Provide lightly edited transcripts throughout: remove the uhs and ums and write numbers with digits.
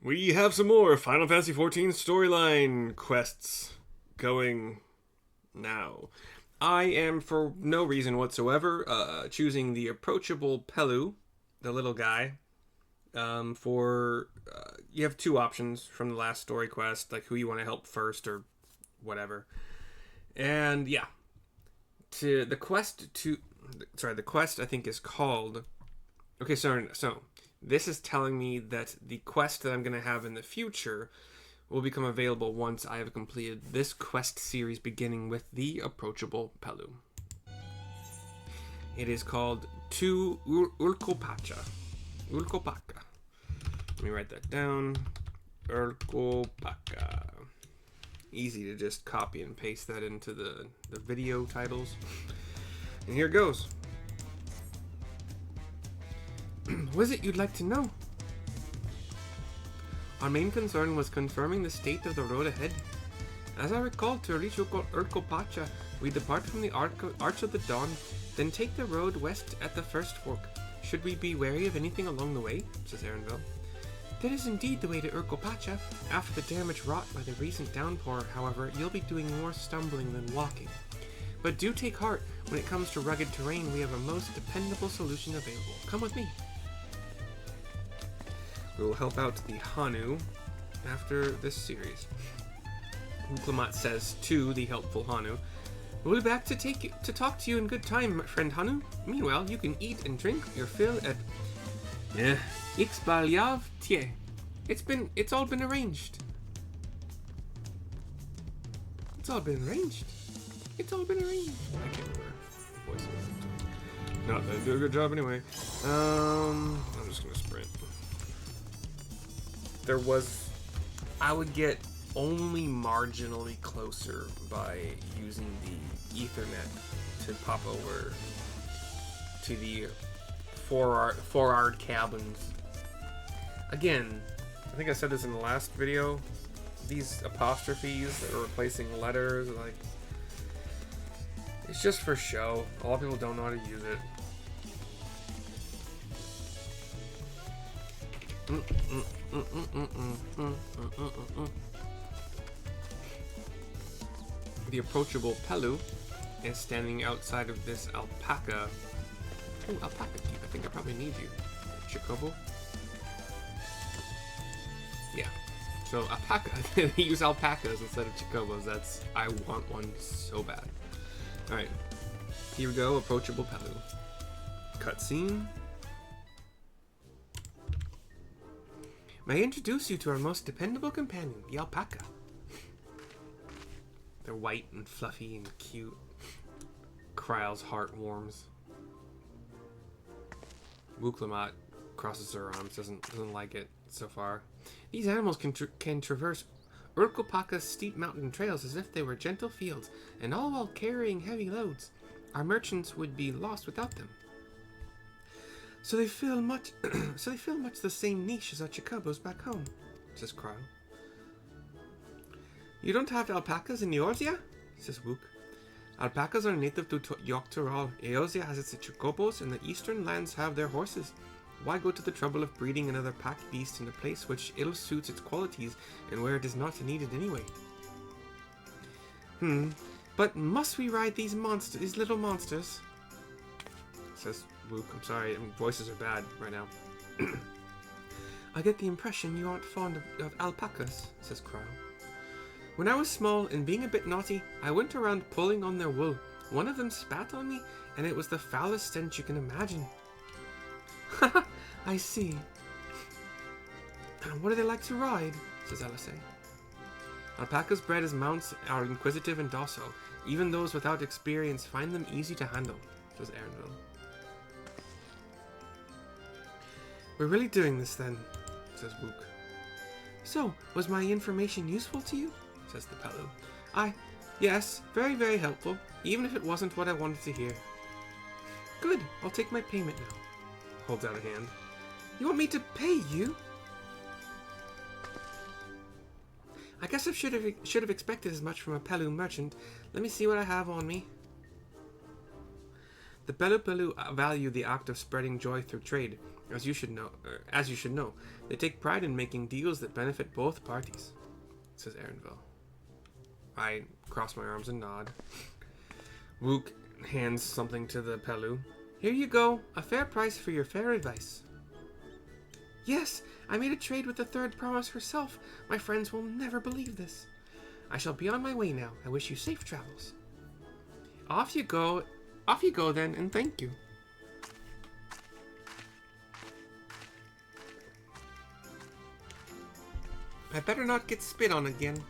We have some more Final Fantasy XIV storyline quests going now. I am, for no reason whatsoever, choosing the approachable Pelu, the little guy. You have two options from the last story quest, like who you want to help first or whatever. And yeah, the quest I think is called. Okay, so this is telling me that the quest that I'm going to have in the future will become available once I have completed this quest series, beginning with the approachable Pelu. It is called To Urqopacha. Urqopacha. Let me write that down. Urqopacha. Easy to just copy and paste that into the video titles. And here it goes. What is it you'd like to know? Our main concern was confirming the state of the road ahead. As I recall, to reach Urqopacha, we depart from the Arch of the Dawn, then take the road west at the first fork. Should we be wary of anything along the way? Says Aaronville. That is indeed the way to Urqopacha. After the damage wrought by the recent downpour, however, you'll be doing more stumbling than walking. But do take heart. When it comes to rugged terrain, we have a most dependable solution available. Come with me. We will help out the Hanu after this series. Urqopacha says to the helpful Hanu, "We'll be back to talk to you in good time, friend Hanu. Meanwhile, you can eat and drink your fill at FFXIV. It's all been arranged. It's all been arranged. It's all been arranged." I can't remember the voice of it. Not that I do a good job anyway. I'm just gonna sprint. I would get only marginally closer by using the Ethernet to pop over to the forward cabins. Again, I think I said this in the last video, these apostrophes that are replacing letters, like, it's just for show. A lot of people don't know how to use it. The approachable Pelu is standing outside of this alpaca. Oh, alpaca keep. I think I probably need you. Chocobo? Yeah. So alpaca. They use alpacas instead of chocobos. I want one so bad. Alright. Here we go. Approachable Pelu. Cutscene. May I introduce you to our most dependable companion, the alpaca. They're white and fluffy and cute. Kryle's heart warms. Urqopacha crosses her arms, doesn't like it so far. These animals can traverse Urqopacha's steep mountain trails as if they were gentle fields, and all while carrying heavy loads. Our merchants would be lost without them. So they fill much the same niche as our chocobos back home, says Kryle. You don't have alpacas in Eorzea? Says Wook. Alpacas are native to Yogg-Toroil. Eorzea has its chocobos, and the eastern lands have their horses. Why go to the trouble of breeding another pack beast in a place which ill suits its qualities and where it is not needed anyway? But must we ride these little monsters? Says Wook. I'm sorry, voices are bad right now. I get the impression you aren't fond of alpacas, says Kryle. When I was small and being a bit naughty, I went around pulling on their wool. One of them spat on me, and it was the foulest stench you can imagine. Haha, I see. What do they like to ride? Says Elisei. Alpacas bred as mounts are inquisitive and docile. Even those without experience find them easy to handle, says Aaronville. We're really doing this then, says Wook. So, was my information useful to you? Says the Pelu. Yes, very, very helpful, even if it wasn't what I wanted to hear. Good, I'll take my payment now. Holds out a hand. You want me to pay you? I guess I should have expected as much from a Pelu merchant. Let me see what I have on me. The Pelu value the act of spreading joy through trade, as you should know. They take pride in making deals that benefit both parties, says Aaronville. I cross my arms and nod. Wook hands something to the Pelu. Here you go, a fair price for your fair advice. Yes, I made a trade with the third promise herself. My friends will never believe this. I shall be on my way now. I wish you safe travels. Off you go then, and thank you. I better not get spit on again.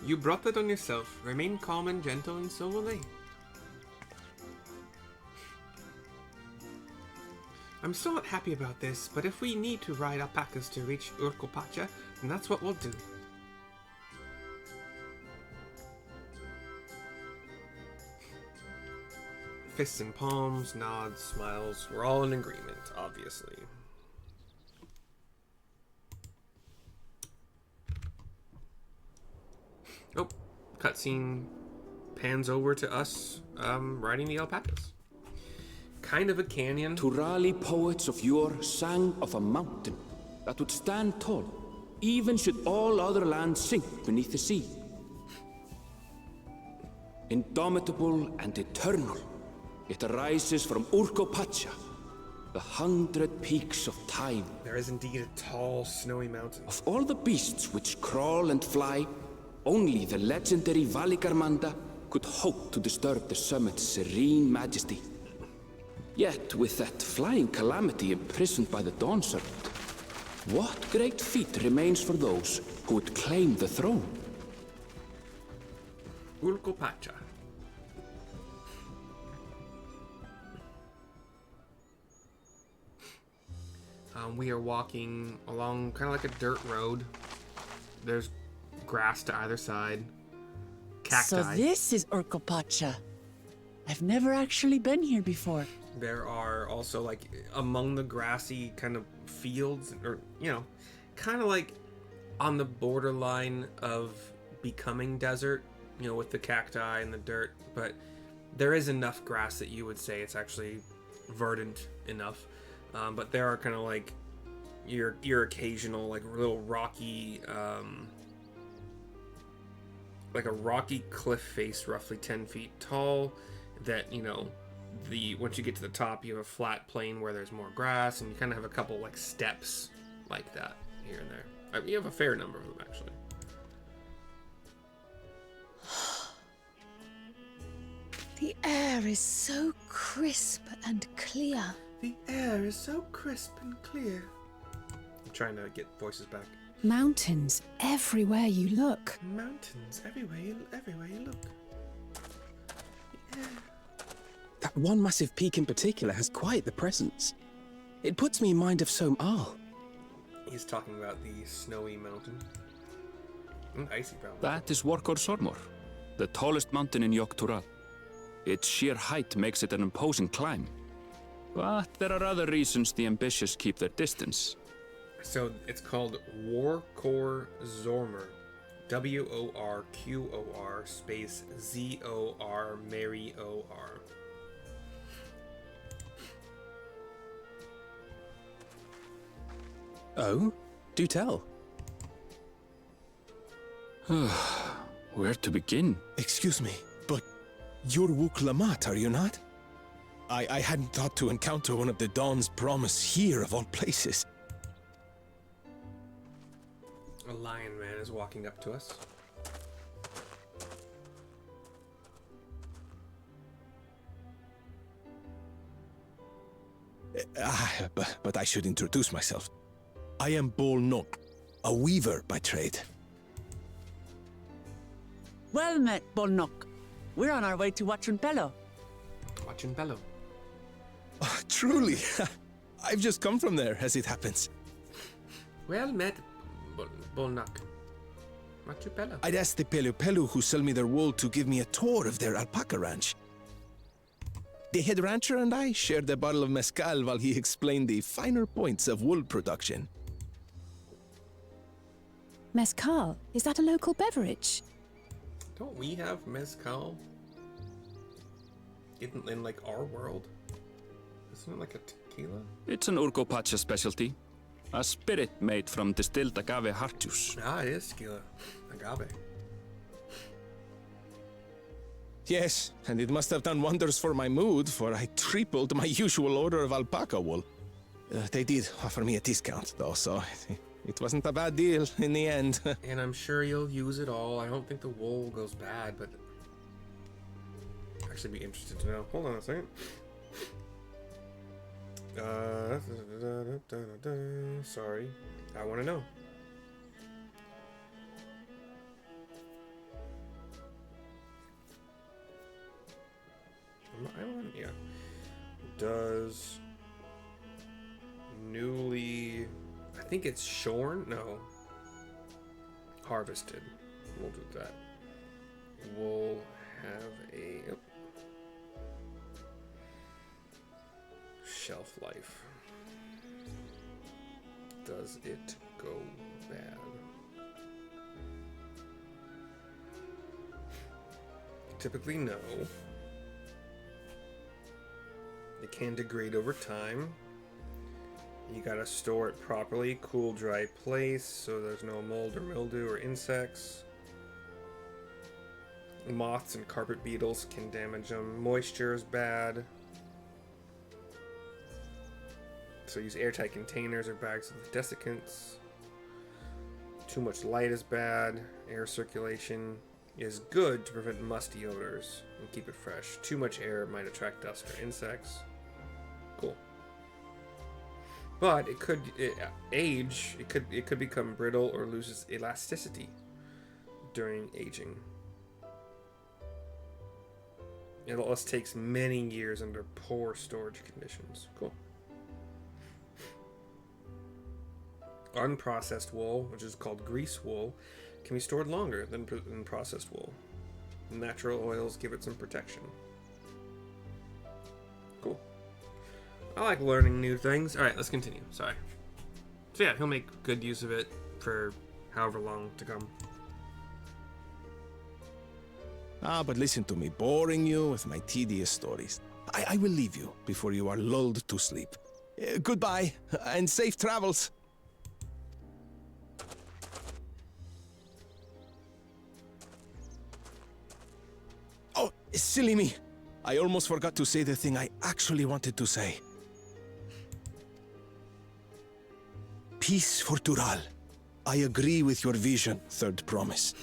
You brought that on yourself. Remain calm and gentle, and so will they. I'm still not happy about this, but if we need to ride alpacas to reach Urqopacha, then that's what we'll do. Fists and palms, nods, smiles. We're all in agreement, obviously. Oh, cutscene pans over to us riding the alpacas. Kind of a canyon. Turali poets of yore sang of a mountain that would stand tall, even should all other lands sink beneath the sea. Indomitable and eternal, it arises from Urqopacha, the 100 peaks of time. There is indeed a tall, snowy mountain. Of all the beasts which crawl and fly, only the legendary Valigarmanda could hope to disturb the summit's serene majesty. Yet, with that flying calamity imprisoned by the Dawn Serpent, what great feat remains for those who would claim the throne? Urqopacha. We are walking along kind of like a dirt road. There's grass to either side. Cacti. So this is Urqopacha. I've never actually been here before. There are also, like, among the grassy kind of fields, or, you know, kind of like on the borderline of becoming desert, you know, with the cacti and the dirt, but there is enough grass that you would say it's actually verdant enough. But there are kind of like your occasional, like, little rocky, like a rocky cliff face roughly 10 feet tall that, you know, once you get to the top, you have a flat plain where there's more grass, and you kind of have a couple, like, steps like that here and there. You have a fair number of them, actually. The air is so crisp and clear. The air is so crisp and clear. I'm trying to get voices back. Mountains everywhere you look. Mountains everywhere you look. Yeah. That one massive peak in particular has quite the presence. It puts me in mind of Som Al. He's talking about the snowy mountain. Icy probably. That is Urqopacha, the tallest mountain in Yogg-Tural. Its sheer height makes it an imposing climb. But there are other reasons the ambitious keep their distance. So it's called Urqopacha. WORQOR space ZOR Mary OR. Oh? Do tell. Where to begin? Excuse me, but you're Wook Lamont, are you not? I hadn't thought to encounter one of the Dawn's promise here, of all places. A lion man is walking up to us. But I should introduce myself. I am Bol Nok, a weaver by trade. Well met, Bolnok. We're on our way to watching Pelu. Watching Pelu. Oh, truly, I've just come from there, as it happens. Well met, Bolnak. Machu Pelu. I'd asked the Pelu who sell me their wool to give me a tour of their alpaca ranch. The head rancher and I shared a bottle of mezcal while he explained the finer points of wool production. Mezcal, is that a local beverage? Don't we have mezcal? in like our world. Isn't it like a tequila? It's an Urqopacha specialty. A spirit made from distilled agave heart juice. Ah, it is tequila. Agave. Yes, and it must have done wonders for my mood, for I tripled my usual order of alpaca wool. They did offer me a discount, though, so it wasn't a bad deal in the end. And I'm sure you'll use it all. I don't think the wool goes bad, but actually be interested to know. Hold on a second. Sorry. I want to know. Yeah. Does newly, I think it's shorn? No. Harvested. We'll do that. We'll have a shelf life. Does it go bad? Typically, no. It can degrade over time. You gotta store it properly, cool, dry place, so there's no mold or mildew or insects. Moths and carpet beetles can damage them. Moisture is bad. So use airtight containers or bags with desiccants. Too much light is bad. Air circulation is good to prevent musty odors and keep it fresh. Too much air might attract dust or insects. Cool. But it could age. It could become brittle or loses elasticity during aging. It also takes many years under poor storage conditions. Cool. Unprocessed wool, which is called grease wool, can be stored longer than processed wool. Natural oils give it some protection. Cool. I like learning new things. Alright, let's continue. Sorry. So yeah, he'll make good use of it for however long to come. But listen to me, boring you with my tedious stories. I will leave you before you are lulled to sleep. Goodbye, and safe travels. Oh, silly me. I almost forgot to say the thing I actually wanted to say. Peace for Tural. I agree with your vision, Third Promise.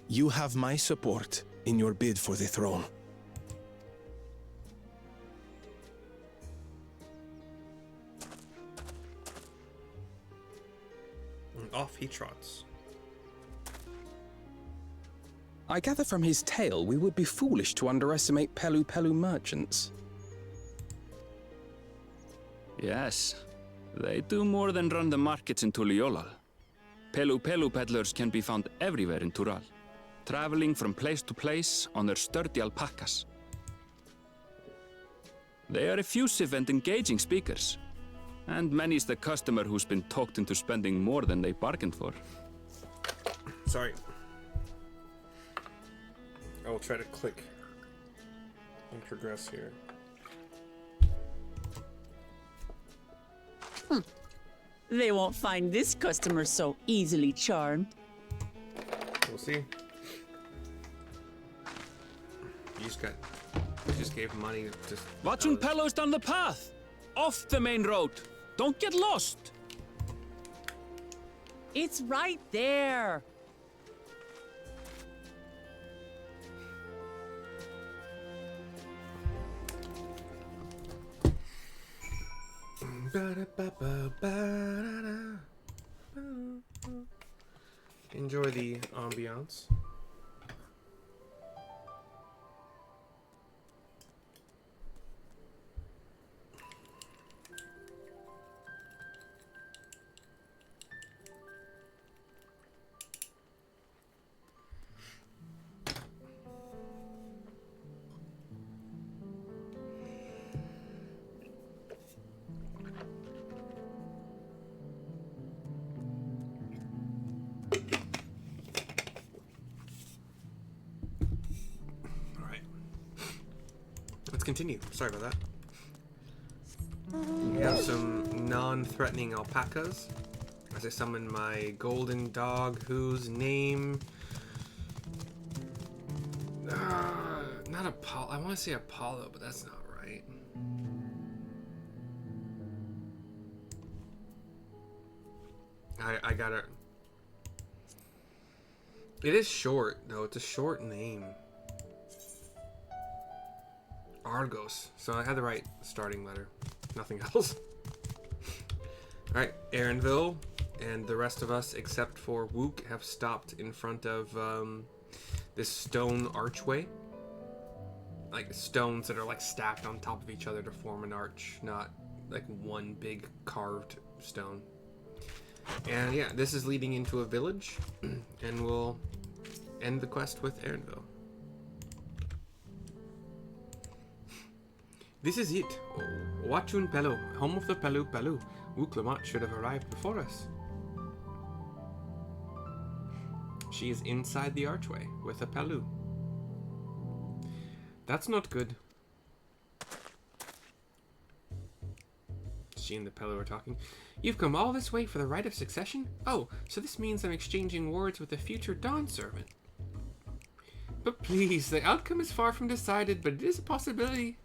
You have my support in your bid for the throne. And off he trots. I gather from his tale we would be foolish to underestimate Pelu merchants. Yes, they do more than run the markets in Tuliolal. Pelu peddlers can be found everywhere in Tural, traveling from place to place on their sturdy alpacas. They are effusive and engaging speakers, and many's the customer who's been talked into spending more than they bargained for. Sorry. I will try to click and progress here. They won't find this customer so easily charmed. We'll see. You just gave money to Watching Pelos down the path! Off the main road! Don't get lost! It's right there. Enjoy the ambiance. continue. Sorry about that. We have some non-threatening alpacas. As I summon my golden dog, whose name... not Apollo. I want to say Apollo, but that's not right. I got it. It is short, though. It's a short name. Argos. So I had the right starting letter. Nothing else. Alright, Aaronville and the rest of us, except for Wook, have stopped in front of this stone archway. Like stones that are like stacked on top of each other to form an arch, not like one big carved stone. And yeah, this is leading into a village, and we'll end the quest with Aaronville. This is it. Watchun Pelu, home of the Pelu. Urqopacha should have arrived before us. She is inside the archway with a Pelu. That's not good. She and the Pelu are talking. You've come all this way for the right of succession? Oh, so this means I'm exchanging words with a future Dawn servant. But please, the outcome is far from decided, but it is a possibility.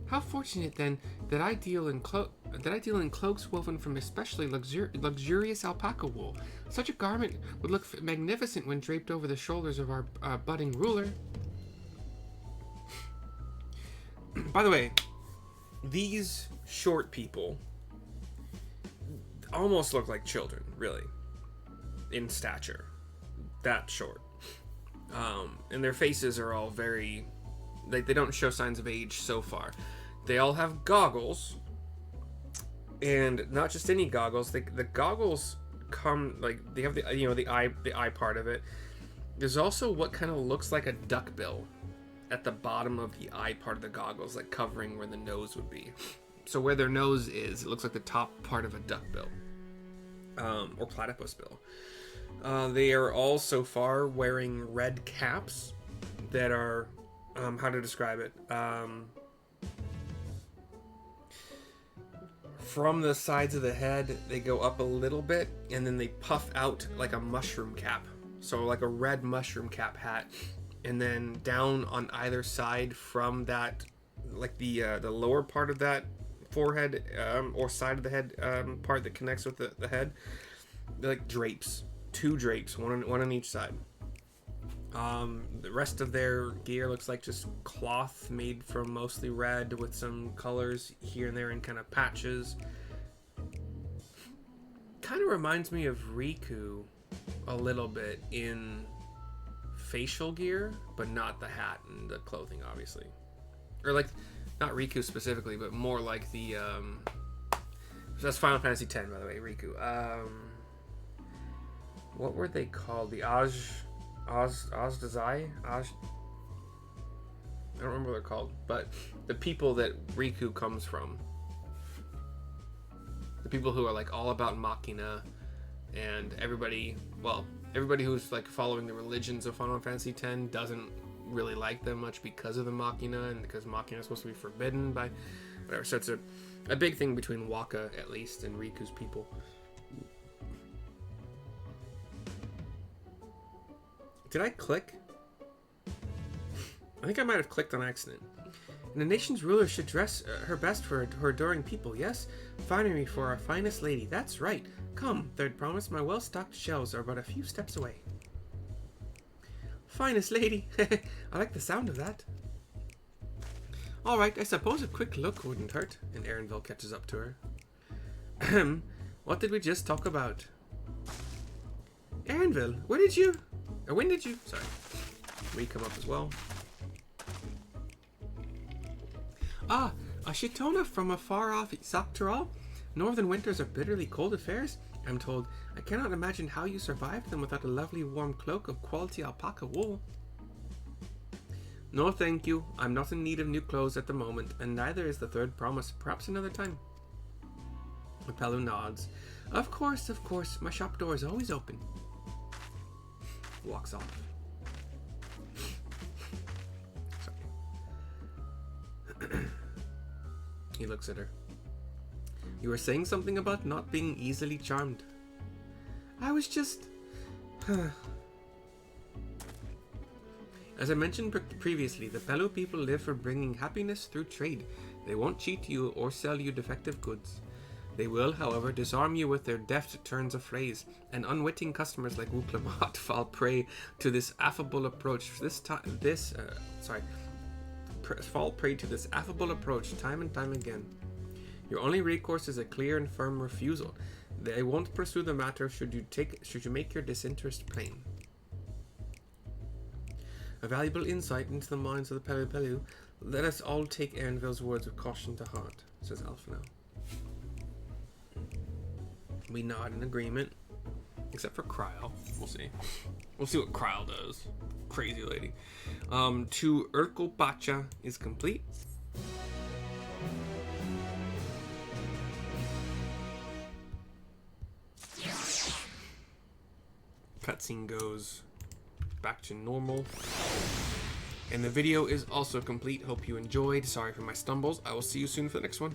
How fortunate then that I deal in cloaks woven from especially luxurious alpaca wool. Such a garment would look magnificent when draped over the shoulders of our budding ruler. By the way, these short people almost look like children, really, in stature. That short. And their faces are all very... they don't show signs of age so far. They all have goggles, and not just any goggles. The goggles come like they have the eye part of it. There's also what kind of looks like a duckbill at the bottom of the eye part of the goggles, like covering where the nose would be. So where their nose is, it looks like the top part of a duckbill, or platypus bill. They are all so far wearing red caps that are, how to describe it? From the sides of the head, they go up a little bit, and then they puff out like a mushroom cap. So like a red mushroom cap hat. And then down on either side from that, like the lower part of that forehead, or side of the head part that connects with the head, they're like drapes. 2 drapes, one on each side. The rest of their gear looks like just cloth made from mostly red with some colors here and there in kind of patches. Kind of reminds me of Riku a little bit in facial gear, but not the hat and the clothing, obviously. Or like, not Riku specifically, but more like the, that's Final Fantasy X, by the way, Riku. What were they called? The Ozdazai? I don't remember what they're called, but the people that Riku comes from. The people who are like all about Machina, and everybody who's like following the religions of Final Fantasy X doesn't really like them much because of the Machina, and because Machina is supposed to be forbidden by whatever. So it's a big thing between Waka, at least, and Riku's people. Did I click? I think I might have clicked on accident. And the nation's ruler should dress her best for her adoring people, yes? Finery for our finest lady, that's right. Come, Third Promise, my well-stocked shelves are but a few steps away. Finest lady, I like the sound of that. Alright, I suppose a quick look wouldn't hurt. And Aaronville catches up to her. Ahem, what did we just talk about? Aaronville, when did you... Sorry. We come up as well. Ah, a Shitona from a far-off Saktaral? Northern winters are bitterly cold affairs, I'm told. I cannot imagine how you survived them without a lovely warm cloak of quality alpaca wool. No thank you, I'm not in need of new clothes at the moment, and neither is the Third Promise. Perhaps another time. Pelu nods. Of course, my shop door is always open. Walks off. Sorry. He looks at her. You were saying something about not being easily charmed. I was just... As I mentioned previously, the Pelu people live for bringing happiness through trade. They won't cheat you or sell you defective goods. They will, however, disarm you with their deft turns of phrase, and unwitting customers like Urqopacha fall prey to this affable approach. Fall prey to this affable approach time and time again. Your only recourse is a clear and firm refusal. They won't pursue the matter should you make your disinterest plain. A valuable insight into the minds of the Pelu. Let us all take Erinville's words of caution to heart, says Alphino. We nod in agreement, except for Kryl. We'll see. We'll see what Kryl does. Crazy lady. To Urqopacha is complete. Cutscene goes back to normal. And the video is also complete. Hope you enjoyed. Sorry for my stumbles. I will see you soon for the next one.